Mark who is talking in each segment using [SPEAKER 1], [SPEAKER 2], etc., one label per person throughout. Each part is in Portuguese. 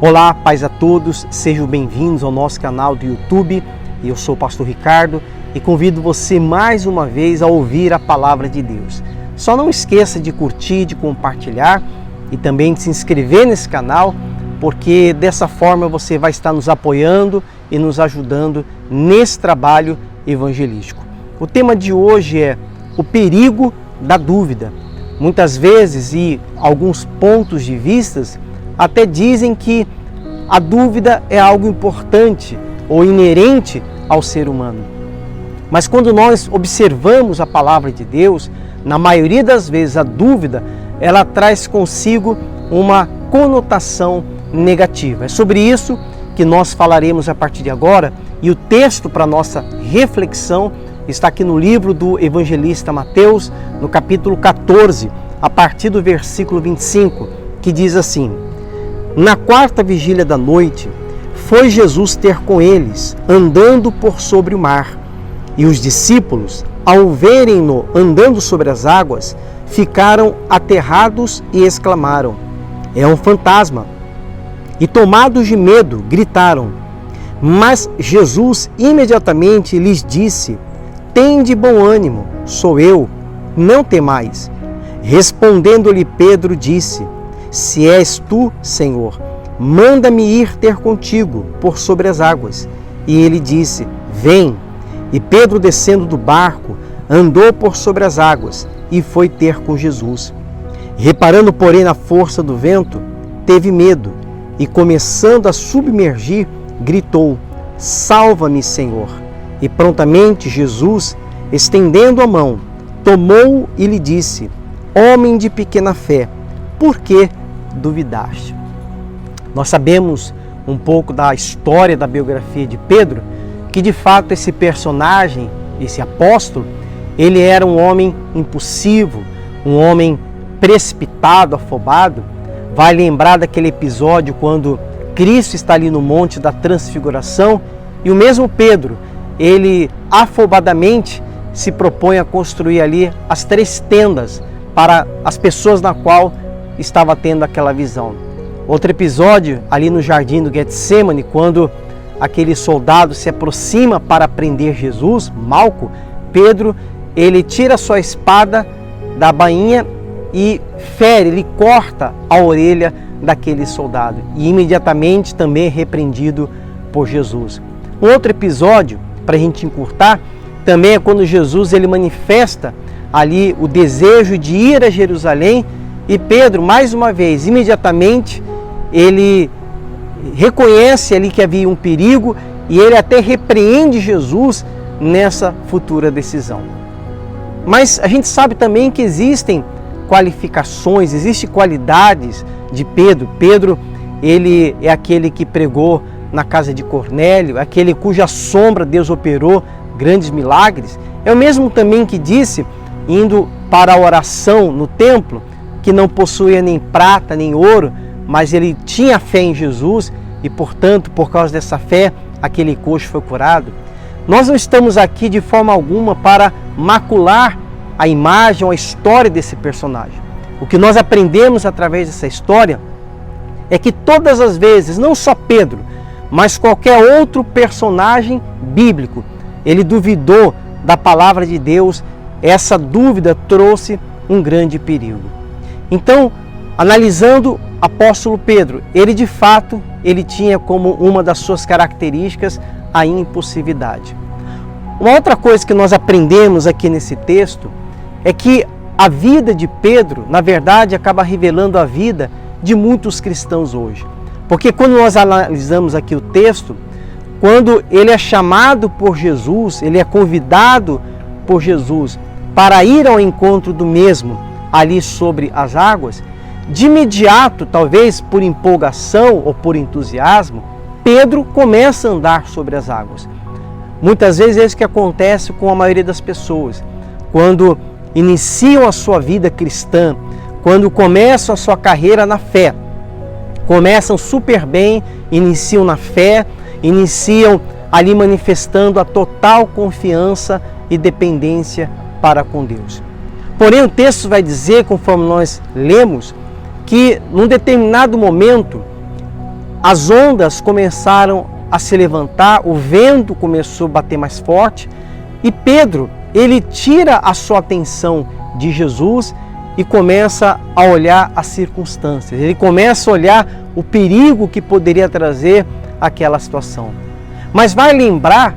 [SPEAKER 1] Olá, paz a todos, sejam bem-vindos ao nosso canal do YouTube. Eu sou o pastor Ricardo e convido você mais uma vez a ouvir a palavra de Deus. Só não esqueça de curtir, de compartilhar e também de se inscrever nesse canal, porque dessa forma você vai estar nos apoiando e nos ajudando nesse trabalho evangelístico. O tema de hoje é o perigo da dúvida. Muitas vezes e alguns pontos de vistas até dizem que a dúvida é algo importante ou inerente ao ser humano. Mas quando nós observamos a palavra de Deus, na maioria das vezes a dúvida, ela traz consigo uma conotação negativa. É sobre isso que nós falaremos a partir de agora, e o texto para nossa reflexão está aqui no livro do evangelista Mateus, no capítulo 14, a partir do versículo 25, que diz assim: Na quarta vigília da noite, foi Jesus ter com eles, andando por sobre o mar. E os discípulos, ao verem-no andando sobre as águas, ficaram aterrados e exclamaram: É um fantasma! E tomados de medo, gritaram. Mas Jesus imediatamente lhes disse: Tende bom ânimo, sou eu, não temais. Respondendo-lhe Pedro, disse: Se és tu, Senhor, manda-me ir ter contigo por sobre as águas. E ele disse: Vem. E Pedro, descendo do barco, andou por sobre as águas e foi ter com Jesus. Reparando, porém, na força do vento, teve medo e, começando a submergir, gritou: Salva-me, Senhor! E prontamente Jesus, estendendo a mão, tomou-o e lhe disse: Homem de pequena fé, por que duvidaste? Nós sabemos um pouco da história da biografia de Pedro, que de fato esse personagem, esse apóstolo, ele era um homem impulsivo, um homem precipitado, afobado. Vai lembrar daquele episódio quando Cristo está ali no Monte da Transfiguração e o mesmo Pedro, ele afobadamente se propõe a construir ali as 3 tendas para as pessoas na qual estava tendo aquela visão. Outro episódio ali no jardim do Getsêmani, quando aquele soldado se aproxima para prender Jesus, Malco, Pedro, ele tira sua espada da bainha e fere, ele corta a orelha daquele soldado e imediatamente também é repreendido por Jesus. Um outro episódio, para a gente encurtar, também é quando Jesus ele manifesta ali o desejo de ir a Jerusalém e Pedro, mais uma vez, imediatamente, ele reconhece ali que havia um perigo e ele até repreende Jesus nessa futura decisão. Mas a gente sabe também que existem qualificações, existem qualidades de Pedro. Pedro, ele é aquele que pregou na casa de Cornélio, aquele cuja sombra Deus operou grandes milagres. É o mesmo também que disse, indo para a oração no templo, que não possuía nem prata nem ouro, mas ele tinha fé em Jesus e, portanto, por causa dessa fé, aquele coxo foi curado. Nós não estamos aqui de forma alguma para macular a imagem ou a história desse personagem. O que nós aprendemos através dessa história é que todas as vezes, não só Pedro, mas qualquer outro personagem bíblico, ele duvidou da palavra de Deus. Essa dúvida trouxe um grande perigo. Então, analisando o apóstolo Pedro, ele de fato, ele tinha como uma das suas características a impulsividade. Uma outra coisa que nós aprendemos aqui nesse texto é que a vida de Pedro, na verdade, acaba revelando a vida de muitos cristãos hoje. Porque quando nós analisamos aqui o texto, quando ele é chamado por Jesus, ele é convidado por Jesus para ir ao encontro do mesmo ali sobre as águas, de imediato, talvez por empolgação ou por entusiasmo, Pedro começa a andar sobre as águas. Muitas vezes é isso que acontece com a maioria das pessoas. Quando iniciam a sua vida cristã, quando começam a sua carreira na fé, começam super bem, iniciam na fé, iniciam ali manifestando a total confiança e dependência para com Deus. Porém, o texto vai dizer, conforme nós lemos, que num determinado momento as ondas começaram a se levantar, o vento começou a bater mais forte e Pedro, ele tira a sua atenção de Jesus e começa a olhar as circunstâncias, ele começa a olhar o perigo que poderia trazer aquela situação. Mas vai lembrar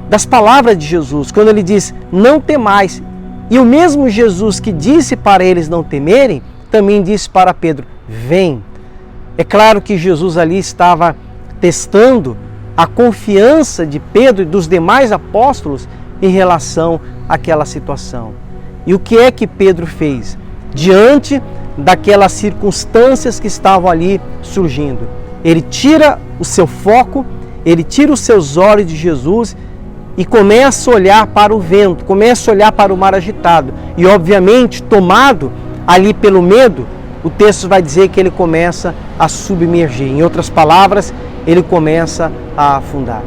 [SPEAKER 1] das palavras de Jesus, quando ele diz, não temais. E o mesmo Jesus que disse para eles não temerem, também disse para Pedro, vem. É claro que Jesus ali estava testando a confiança de Pedro e dos demais apóstolos em relação àquela situação. E o que é que Pedro fez? Diante daquelas circunstâncias que estavam ali surgindo, ele tira o seu foco, ele tira os seus olhos de Jesus e começa a olhar para o vento, começa a olhar para o mar agitado. E obviamente, tomado ali pelo medo, o texto vai dizer que ele começa a submergir. Em outras palavras, ele começa a afundar.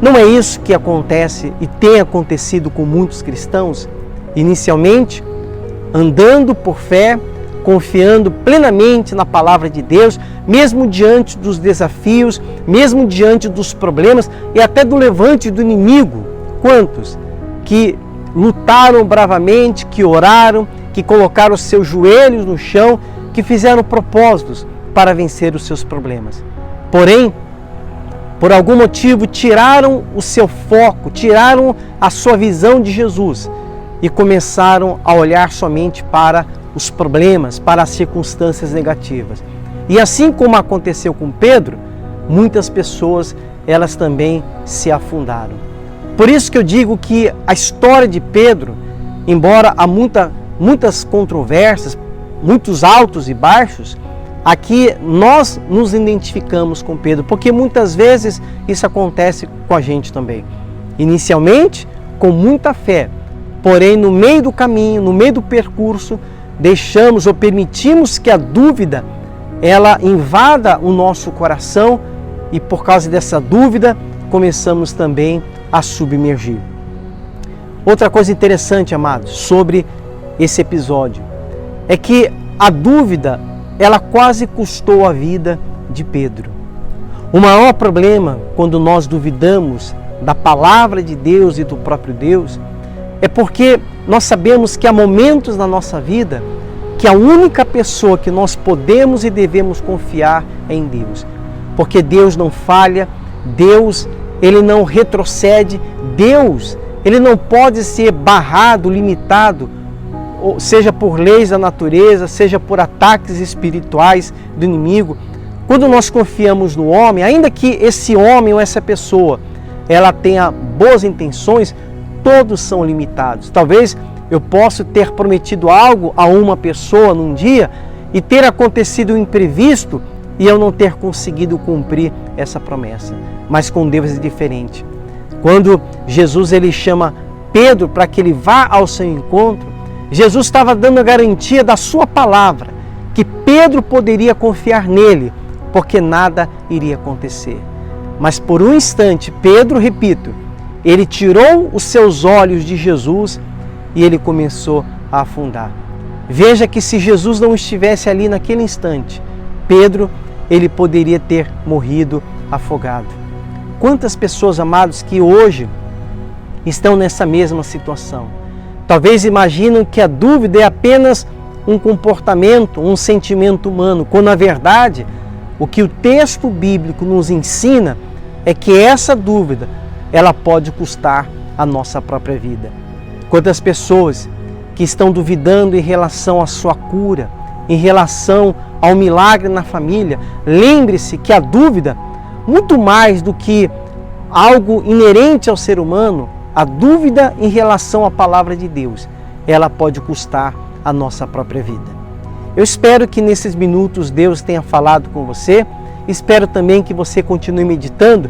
[SPEAKER 1] Não é isso que acontece e tem acontecido com muitos cristãos? Inicialmente, andando por fé, confiando plenamente na palavra de Deus, mesmo diante dos desafios, mesmo diante dos problemas e até do levante do inimigo. Quantos que lutaram bravamente, que oraram, que colocaram os seus joelhos no chão, que fizeram propósitos para vencer os seus problemas. Porém, por algum motivo, tiraram o seu foco, tiraram a sua visão de Jesus e começaram a olhar somente para os problemas, para as circunstâncias negativas. E assim como aconteceu com Pedro, muitas pessoas, elas também se afundaram. Por isso que eu digo que a história de Pedro, embora há muitas controvérsias, muitos altos e baixos, aqui nós nos identificamos com Pedro, porque muitas vezes isso acontece com a gente também. Inicialmente, com muita fé, porém no meio do caminho, no meio do percurso, deixamos ou permitimos que a dúvida ela invada o nosso coração e por causa dessa dúvida começamos também a submergir. Outra coisa interessante, amados, sobre esse episódio é que a dúvida ela quase custou a vida de Pedro. O maior problema quando nós duvidamos da palavra de Deus e do próprio Deus é porque nós sabemos que há momentos na nossa vida que a única pessoa que nós podemos e devemos confiar é em Deus. Porque Deus não falha, Deus ele não retrocede, Deus ele não pode ser barrado, limitado, seja por leis da natureza, seja por ataques espirituais do inimigo. Quando nós confiamos no homem, ainda que esse homem ou essa pessoa ela tenha boas intenções, todos são limitados. Talvez eu possa ter prometido algo a uma pessoa num dia e ter acontecido um imprevisto e eu não ter conseguido cumprir essa promessa. Mas com Deus é diferente. Quando Jesus ele chama Pedro para que ele vá ao seu encontro, Jesus estava dando a garantia da sua palavra, que Pedro poderia confiar nele, porque nada iria acontecer. Mas por um instante, Pedro, repito, ele tirou os seus olhos de Jesus e ele começou a afundar. Veja que se Jesus não estivesse ali naquele instante, Pedro, ele poderia ter morrido afogado. Quantas pessoas, amados, que hoje estão nessa mesma situação? Talvez imaginam que a dúvida é apenas um comportamento, um sentimento humano, quando na verdade o que o texto bíblico nos ensina é que essa dúvida ela pode custar a nossa própria vida. Quantas pessoas que estão duvidando em relação à sua cura, em relação ao milagre na família, lembre-se que a dúvida, muito mais do que algo inerente ao ser humano, a dúvida em relação à palavra de Deus, ela pode custar a nossa própria vida. Eu espero que nesses minutos Deus tenha falado com você, espero também que você continue meditando,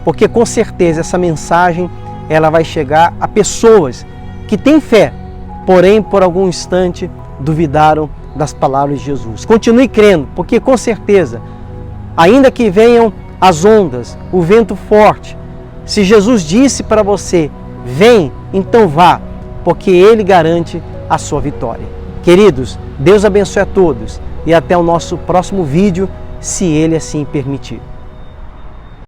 [SPEAKER 1] porque com certeza essa mensagem ela vai chegar a pessoas que têm fé, porém por algum instante duvidaram das palavras de Jesus. Continue crendo, porque com certeza, ainda que venham as ondas, o vento forte, se Jesus disse para você, vem, então vá, porque Ele garante a sua vitória. Queridos, Deus abençoe a todos e até o nosso próximo vídeo, se Ele assim permitir.